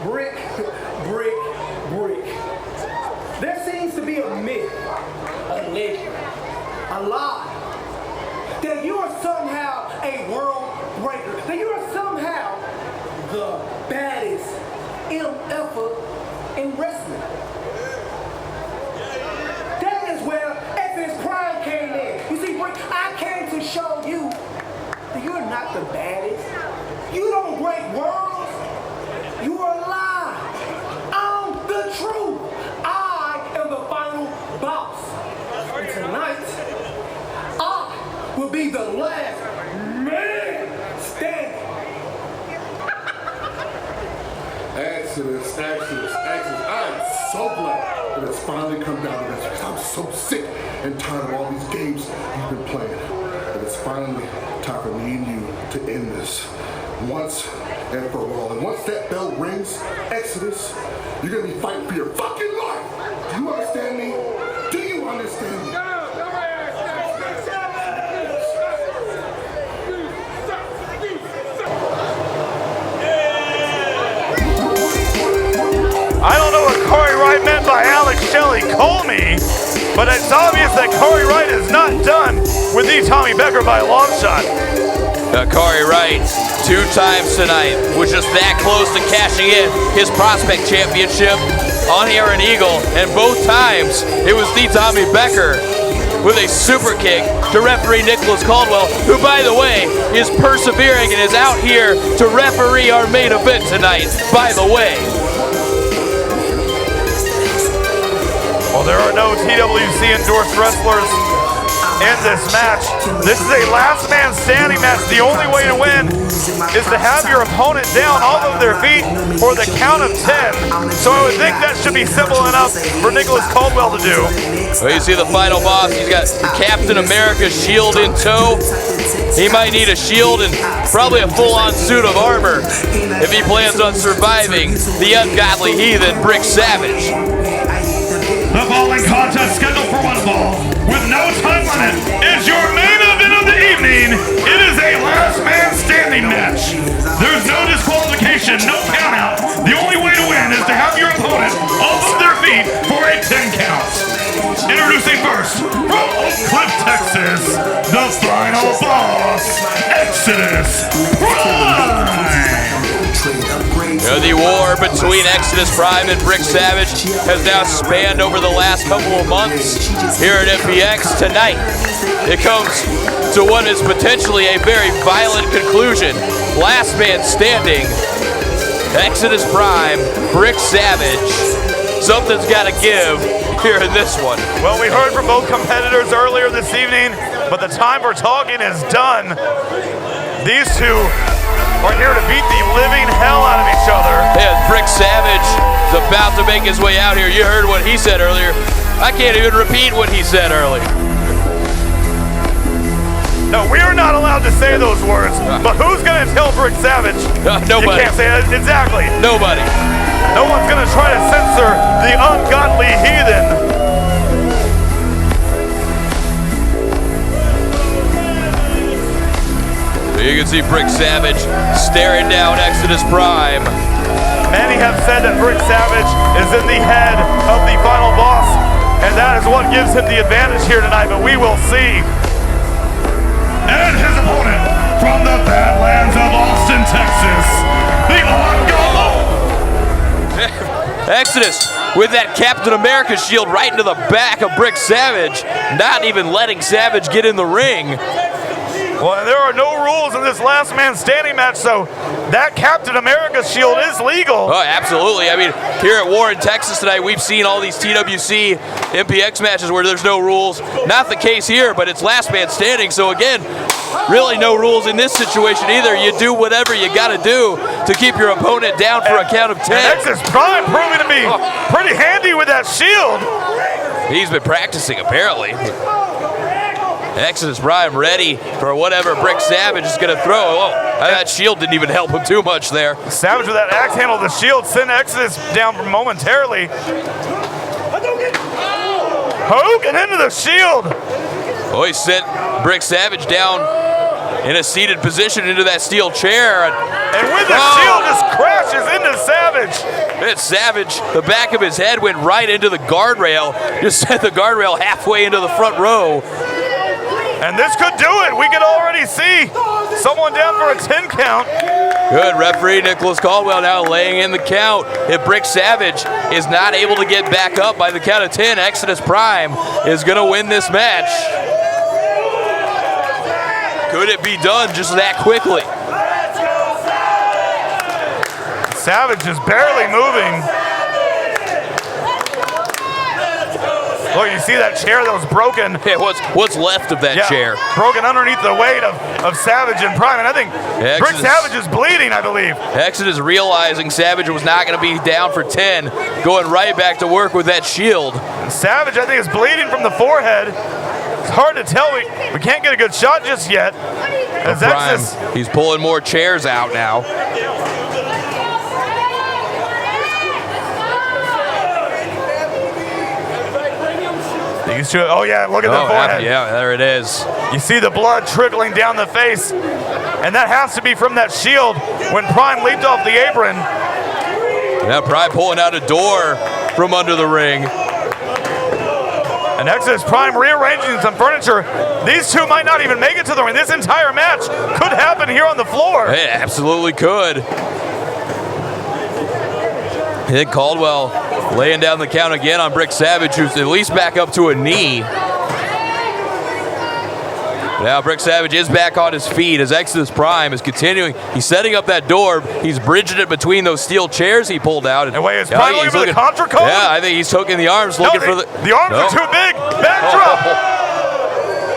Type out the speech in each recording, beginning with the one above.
brick, brick, brick. There seems to be a myth, a legend, a lie, that you are somehow a world breaker, that you are somehow the baddest MF in wrestling. That is where Exodus Prime came in. You see, Brick, I came to show you that you're not the baddest. You don't break worlds. You are a lie. I'm the truth. I am the final boss. And tonight, I will be the last man standing. Exodus. I am so glad that it's finally come down to this because I'm so sick and tired of all these games you've been playing. That it's finally time for me and you to end this once and for all. And once that bell rings, Exodus, you're gonna be fighting for your fucking life. Do you understand me? Do you understand me? I don't know what Corey Wright meant by Alex Shelley Coley, but it's obvious that Corey Wright is not done with the Tommy Becker by a long shot. Corey Wright, 2 times tonight, was just that close to cashing in his prospect championship on Aaron Eagle, and both times it was the Tommy Becker with a super kick to referee Nicholas Caldwell, who, by the way, is persevering and is out here to referee our main event tonight, by the way. Well, there are no TWC endorsed wrestlers in this match. This is a last man standing match. The only way to win is to have your opponent down off of their feet for the count of 10. So I would think that should be simple enough for Nicholas Caldwell to do. Well, you see the final boss, he's got Captain America's shield in tow. He might need a shield and probably a full-on suit of armor if he plans on surviving the ungodly heathen Brick Savage. The bowling contest scheduled for one fall with no time limit is your main event of the evening. It is a last man standing match. There's no disqualification, no count out. The only way to win is to have your opponent off of their feet for a 10 count. Introducing first, from Oak Cliff, Texas, the final boss, Exodus Prime. The war between Exodus Prime and Brick Savage has now spanned over the last couple of months here at MPX. Tonight, it comes to what is potentially a very violent conclusion. Last man standing, Exodus Prime, Brick Savage. Something's got to give here in this one. Well, we heard from both competitors earlier this evening, but the time for talking is done. These two are here to beat the living hell out of each other. Yeah, Brick Savage is about to make his way out here. You heard what he said earlier. I can't even repeat what he said earlier. No, we are not allowed to say those words, but who's going to tell Brick Savage? Nobody. You can't say it. Exactly. Nobody. No one's going to try to censor the ungodly heathen. You can see Brick Savage staring down Exodus Prime. Many have said that Brick Savage is in the head of the final boss, and that is what gives him the advantage here tonight, but we will see. And his opponent from the Badlands of Austin, Texas, the ungodly Exodus with that Captain America shield right into the back of Brick Savage, not even letting Savage get in the ring. Well, there are no rules in this last man standing match, so that Captain America shield is legal. Oh, absolutely. I mean, here at Warren, Texas tonight, we've seen all these TWC MPX matches where there's no rules. Not the case here, but it's last man standing. So again, really no rules in this situation either. You do whatever you got to do to keep your opponent down for a count of 10. And Exodus Prime proving to be pretty handy with that shield. He's been practicing, apparently. Exodus Prime ready for whatever Brick Savage is going to throw. Oh, that shield didn't even help him too much there. Savage with that axe handle, the shield sent Exodus down momentarily. Hogan into the shield. Oh, he sent Brick Savage down in a seated position into that steel chair. And with the shield just crashes into Savage. at Savage. The back of his head went right into the guardrail. Just sent the guardrail halfway into the front row. And this could do it. We can already see someone down for a 10 count. Good referee Nicholas Caldwell now laying in the count. If Brick Savage is not able to get back up by the count of 10, Exodus Prime is going to win this match. Could it be done just that quickly? Savage is barely moving. Look, you see that chair that was broken? Yeah, what's left of that chair? Broken underneath the weight of Savage and Prime. And I think Brick Savage is bleeding, I believe. Exodus realizing Savage was not going to be down for 10, going right back to work with that shield. Savage, I think, is bleeding from the forehead. It's hard to tell. We can't get a good shot just yet. As Prime, he's pulling more chairs out now. Oh, yeah, look at the forehead. Yeah, there it is. You see the blood trickling down the face, and that has to be from that shield when Prime leaped off the apron. Now Prime pulling out a door from under the ring. And Exodus Prime rearranging some furniture. These two might not even make it to the ring. This entire match could happen here on the floor. It absolutely could. I think Caldwell laying down the count again on Brick Savage, who's at least back up to a knee. Now Brick Savage is back on his feet as Exodus Prime is continuing. He's setting up that door. He's bridging it between those steel chairs he pulled out. And wait, is Prime looking for the contra code? Yeah, I think he's hooking the arms, looking for the... The arms are too big. Backdrop.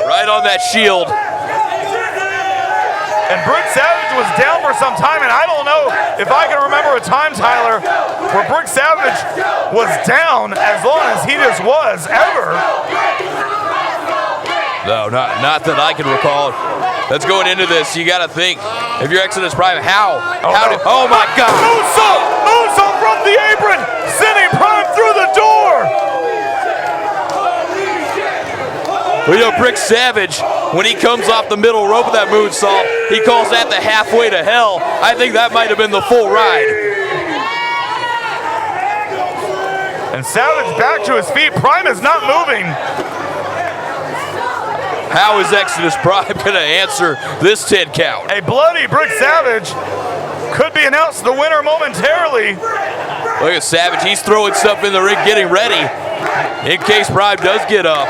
Right on that shield. And Brick Savage was down for some time, and I don't know if I can remember a time, Tyler, where Brick Savage was down as long as he just was, ever. No, not that I can recall. That's going into this. You got to think, if you're Exodus Prime, oh my God. Moonsault from the apron, sending Prime through the door. Well, you know, Brick Savage, when he comes off the middle rope of that moonsault, he calls that the halfway to hell. I think that might have been the full ride. And Savage back to his feet. Prime is not moving. How is Exodus Prime going to answer this 10 count? A bloody Brick Savage could be announced the winner momentarily. Look at Savage. He's throwing stuff in the ring, getting ready in case Prime does get up.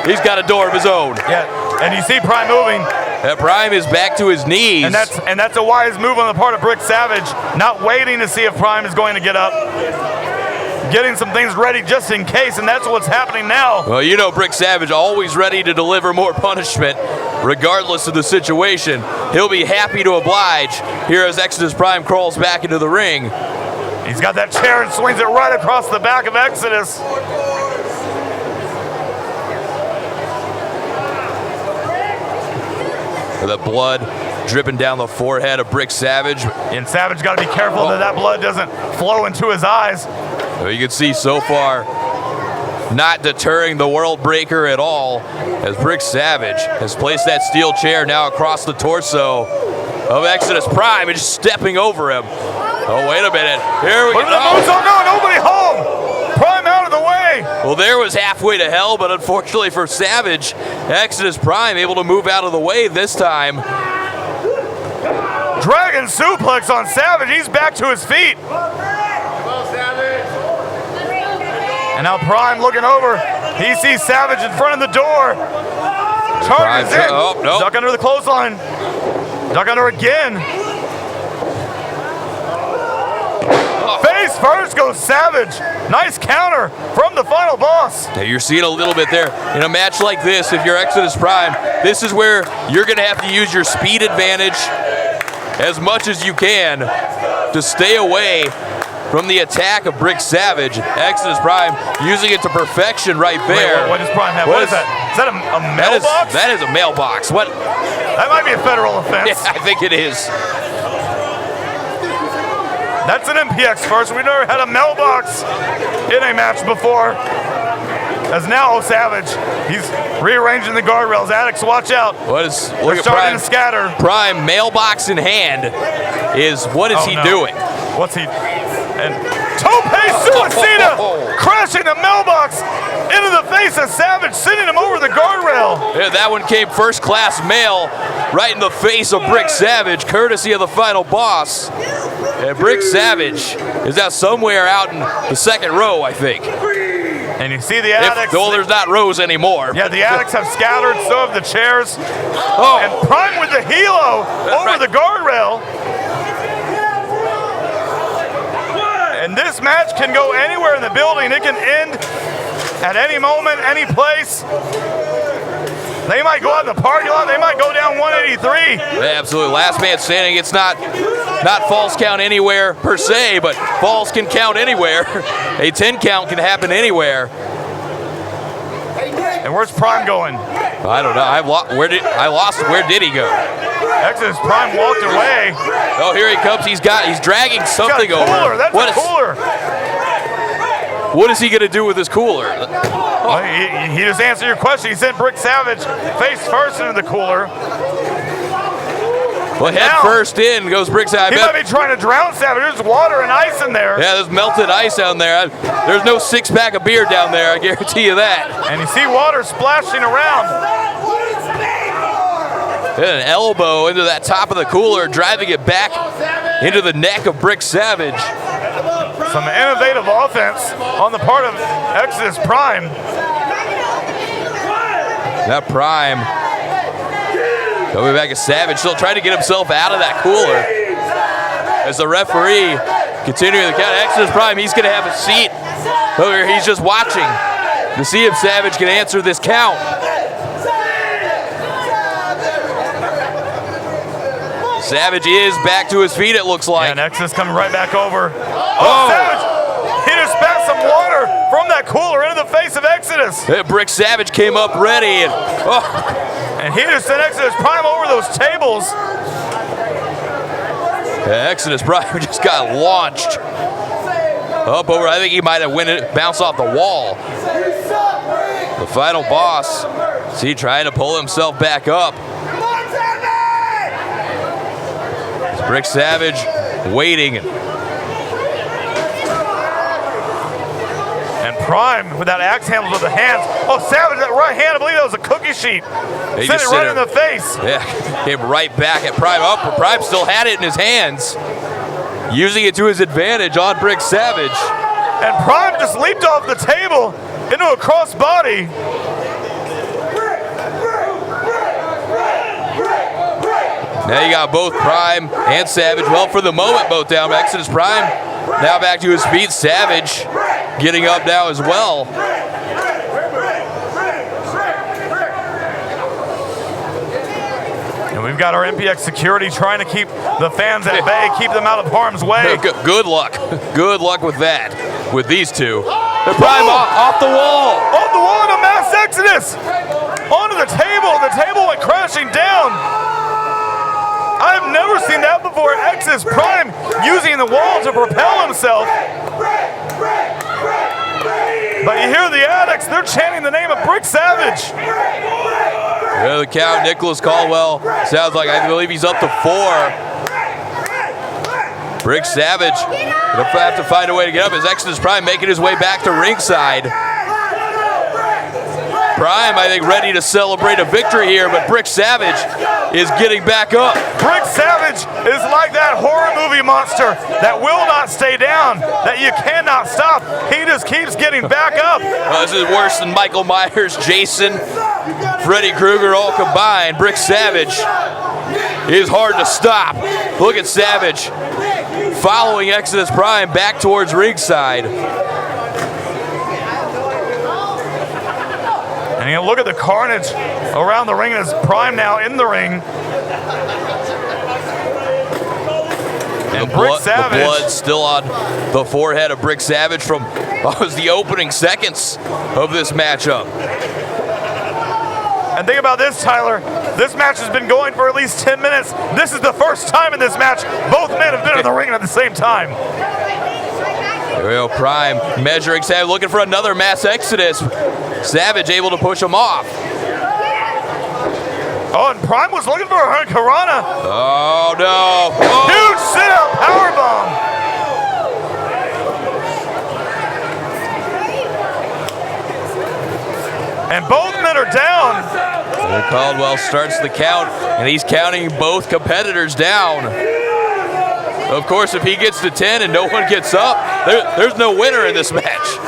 He's got a door of his own. Yeah, and you see Prime moving. That Prime is back to his knees. And that's a wise move on the part of Brick Savage, not waiting to see if Prime is going to get up. Getting some things ready just in case, and that's what's happening now. Well, you know Brick Savage always ready to deliver more punishment, regardless of the situation. He'll be happy to oblige here as Exodus Prime crawls back into the ring. He's got that chair and swings it right across the back of Exodus. The blood dripping down the forehead of Brick Savage. And Savage got to be careful that blood doesn't flow into his eyes. Well, you can see so far, not deterring the World Breaker at all, as Brick Savage has placed that steel chair now across the torso of Exodus Prime and just stepping over him. Oh, wait a minute. Here we go. No, nobody home. Prime out of the way. Well, there was halfway to hell, but unfortunately for Savage, Exodus Prime able to move out of the way this time. Dragon suplex on Savage. He's back to his feet. And now Prime looking over. He sees Savage in front of the door. Charges in. Oh, no. Duck under the clothesline. Duck under again. Face first goes Savage. Nice counter from the final boss. Now you're seeing a little bit there. In a match like this, if you're Exodus Prime, this is where you're going to have to use your speed advantage as much as you can to stay away from the attack of Brick Savage. Exodus Prime using it to perfection right there. Wait, what does Prime have? What is that? Is that a mailbox? That is a mailbox. What? That might be a federal offense. Yeah, I think it is. That's an MPX first. We've never had a mailbox in a match before. As now Savage, he's rearranging the guardrails. Addicts, watch out. What is? Look at Prime. To scatter. Prime, mailbox in hand, is what is he doing? What's he? And tope suicida, crashing the mailbox into the face of Savage, sending him over the guardrail. Yeah, that one came first class mail right in the face of Brick Savage, courtesy of the final boss. And Brick Savage is now somewhere out in the second row, I think. And you see the addicts. Well, there's not rows anymore. Yeah, the addicts have scattered, so have the chairs. Oh. And Prime with the helo over the guardrail. And this match can go anywhere in the building. It can end at any moment, any place. They might go out in the parking lot. They might go down 183. Yeah, absolutely. Last man standing. It's not false count anywhere per se, but falls can count anywhere. A 10 count can happen anywhere. And where's Prime going? I don't know. Where did he go? Exodus Prime walked away. Oh, here he comes. He's dragging something over. That's a cooler. What is he going to do with this cooler? Well, he just answered your question. He sent Brick Savage face first into the cooler. Well, head first in goes Brick Savage. He might be trying to drown Savage. There's water and ice in there. Yeah, there's melted ice down there. There's no six-pack of beer down there, I guarantee you that. And you see water splashing around. And an elbow into that top of the cooler, driving it back into the neck of Brick Savage. Some innovative offense on the part of Exodus Prime. That Prime coming back as Savage, still trying to get himself out of that cooler. As the referee continuing the count, Exodus Prime, he's going to have a seat over here. He's just watching to see if Savage can answer this count. Savage is back to his feet, it looks like. And Exodus coming right back over. Oh, Savage! He just spat some water from that cooler into the face of Exodus. Brick Savage came up ready. And he just sent Exodus Prime over those tables. Exodus Prime just got launched up over. I think he might have bounced off the wall. The final boss, see, trying to pull himself back up. Brick Savage waiting. And Prime with that axe handle with the hands. Oh, Savage, that right hand, I believe that was a cookie sheet. Sent it right in the face. Yeah, came right back at Prime. But Prime still had it in his hands, using it to his advantage on Brick Savage. And Prime just leaped off the table into a crossbody. Now you got both Prime and Savage. Well, for the moment, both down. Exodus Prime now back to his feet. Savage getting up now as well. And we've got our MPX security trying to keep the fans at bay, keep them out of harm's way. Good luck. Good luck with that, with these two. The Prime off the wall. Off the wall into mass exodus. Onto the table. The table went crashing down. I've never seen that before. Exodus Prime using the wall to propel himself. But you hear the addicts, they're chanting the name of Brick Savage. Yeah, the count, Nicholas Caldwell, sounds like, I believe he's up to 4. Brick Savage gonna have to find a way to get up as Exodus Prime making his way back to ringside. Prime, I think, ready to celebrate a victory here, but Brick Savage is getting back up. Brick Savage is like that horror movie monster that will not stay down, that you cannot stop. He just keeps getting back up. This is worse than Michael Myers, Jason, Freddy Krueger all combined. Brick Savage is hard to stop. Look at Savage following Exodus Prime back towards ringside. And you look at the carnage around the ring as Prime now in the ring. And the Brick Savage. The blood still on the forehead of Brick Savage from the opening seconds of this matchup. And think about this, Tyler. This match has been going for at least 10 minutes. This is the first time in this match both men have been in the ring at the same time. Here we go, Prime measuring Savage, looking for another mass exodus. Savage able to push him off. Oh, and Prime was looking for a Karana. Oh, no. Oh. Huge sit-up powerbomb. And both men are down. Caldwell starts the count, and he's counting both competitors down. Of course, if he gets to 10 and no one gets up, there's no winner in this match.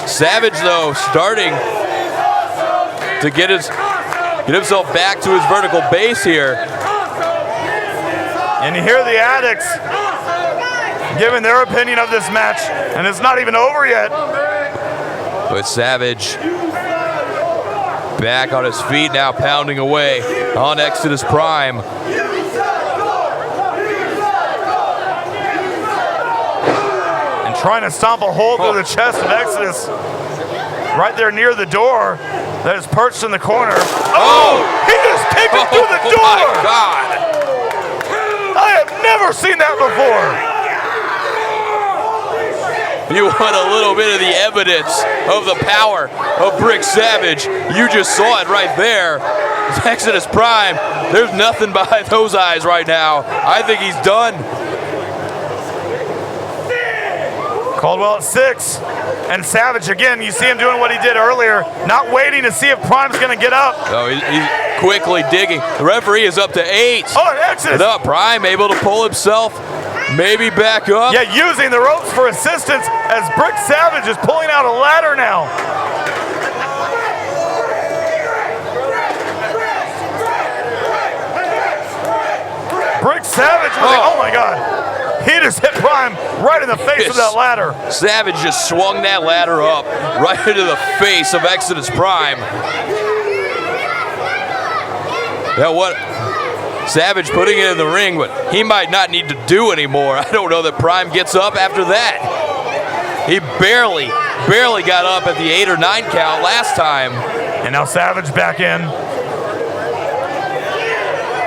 Savage, though, starting to get himself back to his vertical base here. And you hear the addicts giving their opinion of this match, and it's not even over yet. With Savage back on his feet now, pounding away on Exodus Prime. And trying to stomp a hole through the chest of Exodus right there near the door that is perched in the corner. Oh! He just kicked it through the door! Oh my God! I have never seen that before. You want a little bit of the evidence of the power of Brick Savage. You just saw it right there. Exodus Prime, there's nothing behind those eyes right now. I think he's done. Caldwell at 6. And Savage, again, you see him doing what he did earlier, not waiting to see if Prime's going to get up. Oh, he's quickly digging. The referee is up to 8. Oh, and Exodus. And up, Prime able to pull himself. Maybe back up. Yeah, using the ropes for assistance as Brick Savage is pulling out a ladder now. Brick Savage with oh my God. He just hit Prime right in the face of that ladder. Savage just swung that ladder up right into the face of Exodus Prime. Now what? Savage putting it in the ring, but he might not need to do anymore. I don't know that Prime gets up after that. He barely got up at the 8 or 9 count last time. And now Savage back in.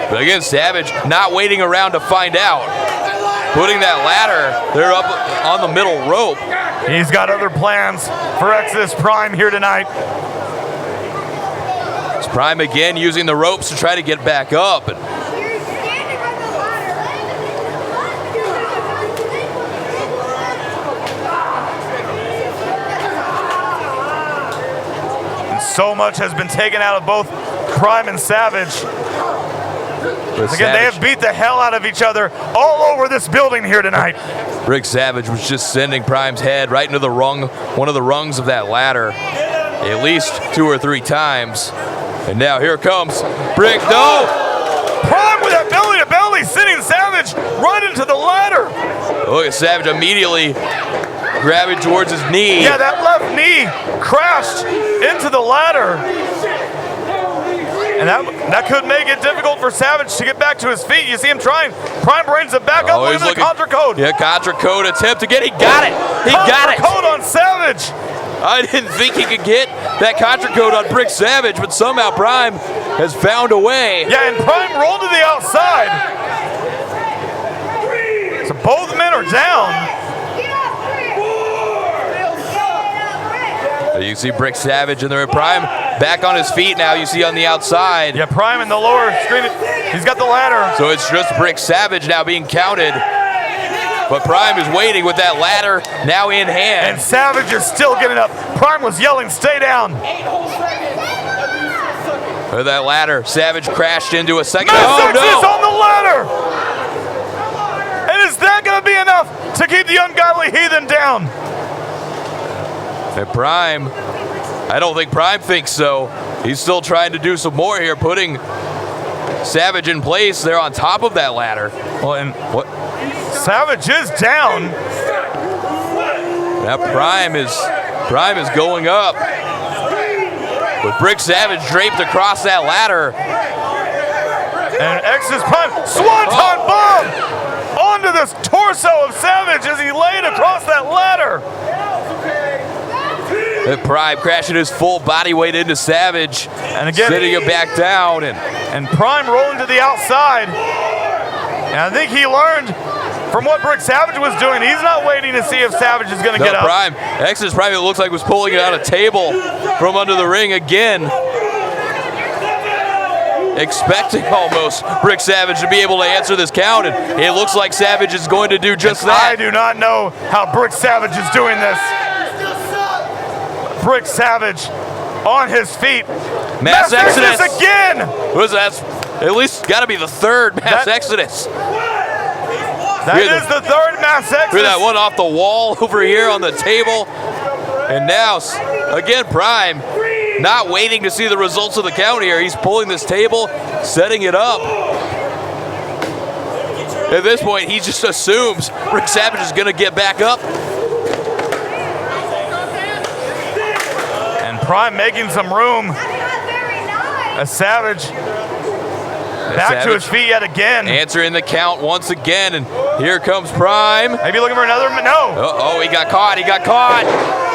But again, Savage not waiting around to find out. Putting that ladder, they're up on the middle rope. He's got other plans for Exodus Prime here tonight. It's Prime again using the ropes to try to get back up. So much has been taken out of both Prime and Savage. Again, they have beat the hell out of each other all over this building here tonight. Brick Savage was just sending Prime's head right into the one of the rungs of that ladder at least 2 or 3 times. And now here comes Brick. No! Prime with that belly to belly, sending Savage right into the ladder. Look at Savage immediately grabbing towards his knee. Yeah, that left knee crashed into the ladder. And that could make it difficult for Savage to get back to his feet. You see him trying. Prime brings it back up with the contra code. Yeah, contra code attempt to get. He got it. He got it. Contra code on Savage. I didn't think he could get that contra code on Brick Savage, but somehow Prime has found a way. Yeah, and Prime rolled to the outside. So both men are down. You see Brick Savage and the Prime back on his feet now. You see on the outside. Yeah, Prime in the lower screen. He's got the ladder. So it's just Brick Savage now being counted. But Prime is waiting with that ladder now in hand. And Savage is still getting up. Prime was yelling, "Stay down." With that ladder, Savage crashed into a second. Exodus on the ladder. And is that going to be enough to keep the ungodly heathen down? And Prime, I don't think Prime thinks so. He's still trying to do some more here, putting Savage in place there on top of that ladder. Well, and what? Savage is down. Now Prime is going up. With Brick Savage draped across that ladder. And Exodus Prime, Swanton bomb onto this torso of Savage as he laid across that ladder. And Prime crashing his full body weight into Savage. And again, sitting him back down. And Prime rolling to the outside. And I think he learned from what Brick Savage was doing. He's not waiting to see if Savage is going to get up. Prime, Exodus Prime, it looks like was pulling it on a table from under the ring again. Expecting almost Brick Savage to be able to answer this count, and it looks like Savage is going to do just that. I do not know how Brick Savage is doing this. Brick Savage on his feet. Mass Exodus again. Who's that? At least got to be the third Mass Exodus. That is the third Mass Exodus. Hear that one off the wall over here on the table. And now, again, Prime not waiting to see the results of the count here. He's pulling this table, setting it up. At this point, he just assumes Brick Savage is going to get back up. And Prime making some room. As Savage back to his feet yet again. Answering the count once again, and here comes Prime. Maybe looking for another, no. Oh, he got caught, he got caught.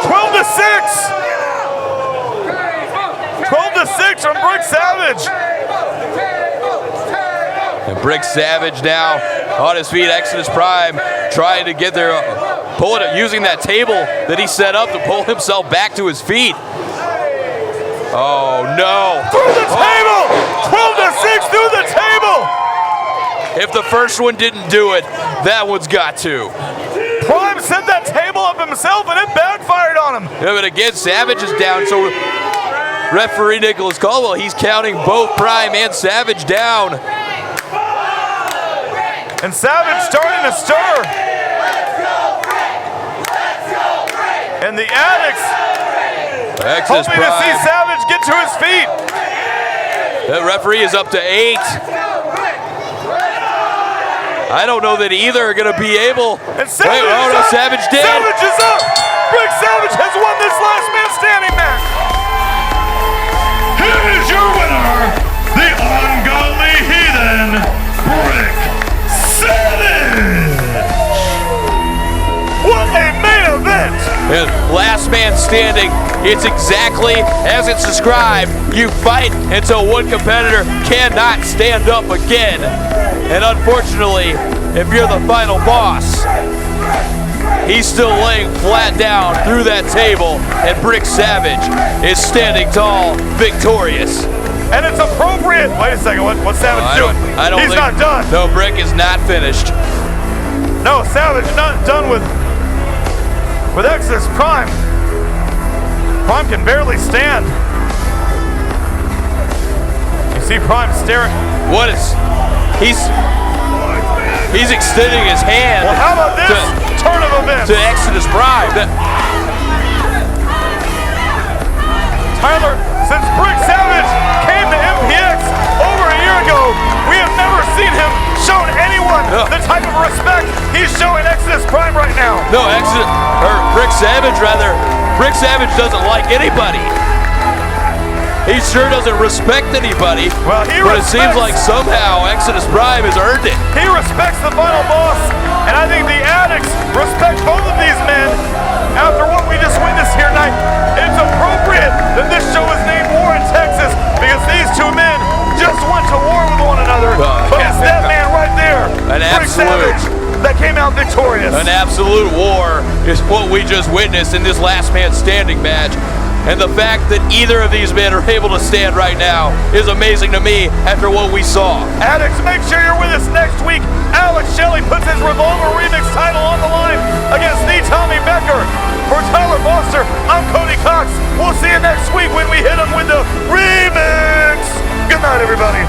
12-6. 12-6 from Brick Savage. And Brick Savage now on his feet. Exodus Prime trying to get there, using that table that he set up to pull himself back to his feet. Oh no! Through the table! 12-6 through the table! If the first one didn't do it, that one's got to. Prime set that table up himself and it backfired on him. Yeah, but again, Savage is down, so referee Nicholas Caldwell, he's counting both Prime and Savage down. And Savage starting to stir. And the Addicts Exodus hoping Prime. to see Savage get to his feet. The referee is up to 8. I don't know that either are going to be able. And Savage oh no, Savage did. Savage is up. Brick Savage has won this last man standing match. Here is your winner, the ungodly heathen, Brick Savage. What a main event. And last man standing, it's exactly as it's described. You fight until one competitor cannot stand up again. And unfortunately, if you're the final boss, he's still laying flat down through that table, and Brick Savage is standing tall, victorious. And it's appropriate. Wait a second, what's Savage doing? He's not done. No, Brick is not finished. No, Savage not done with Exodus Prime. Prime can barely stand. You see Prime staring. What is? He's extending his hand. Well, how about this turn of events? To Exodus Prime. Tyler, since Brick Savage came to MPX over a year ago, we have never seen him shown anyone the type of respect he's showing Exodus Prime right now. No, Brick Savage rather. Brick Savage doesn't like anybody. He sure doesn't respect anybody. Well, but it seems like somehow Exodus Prime has earned it. He respects the final boss, and I think the Addicts respect both of these men. After what we just witnessed here tonight, it's appropriate that this show is named War in Texas because these two men just went to war with one another. But it's that man right there, Brick Savage, that came out victorious. An absolute war is what we just witnessed in this last man standing match. And the fact that either of these men are able to stand right now is amazing to me after what we saw. Addicts, make sure you're with us next week. Alex Shelley puts his Revolver Remix title on the line against the Tommy Becker. For Tyler Foster, I'm Cody Cox. We'll see you next week when we hit him with the remix. Good night, everybody.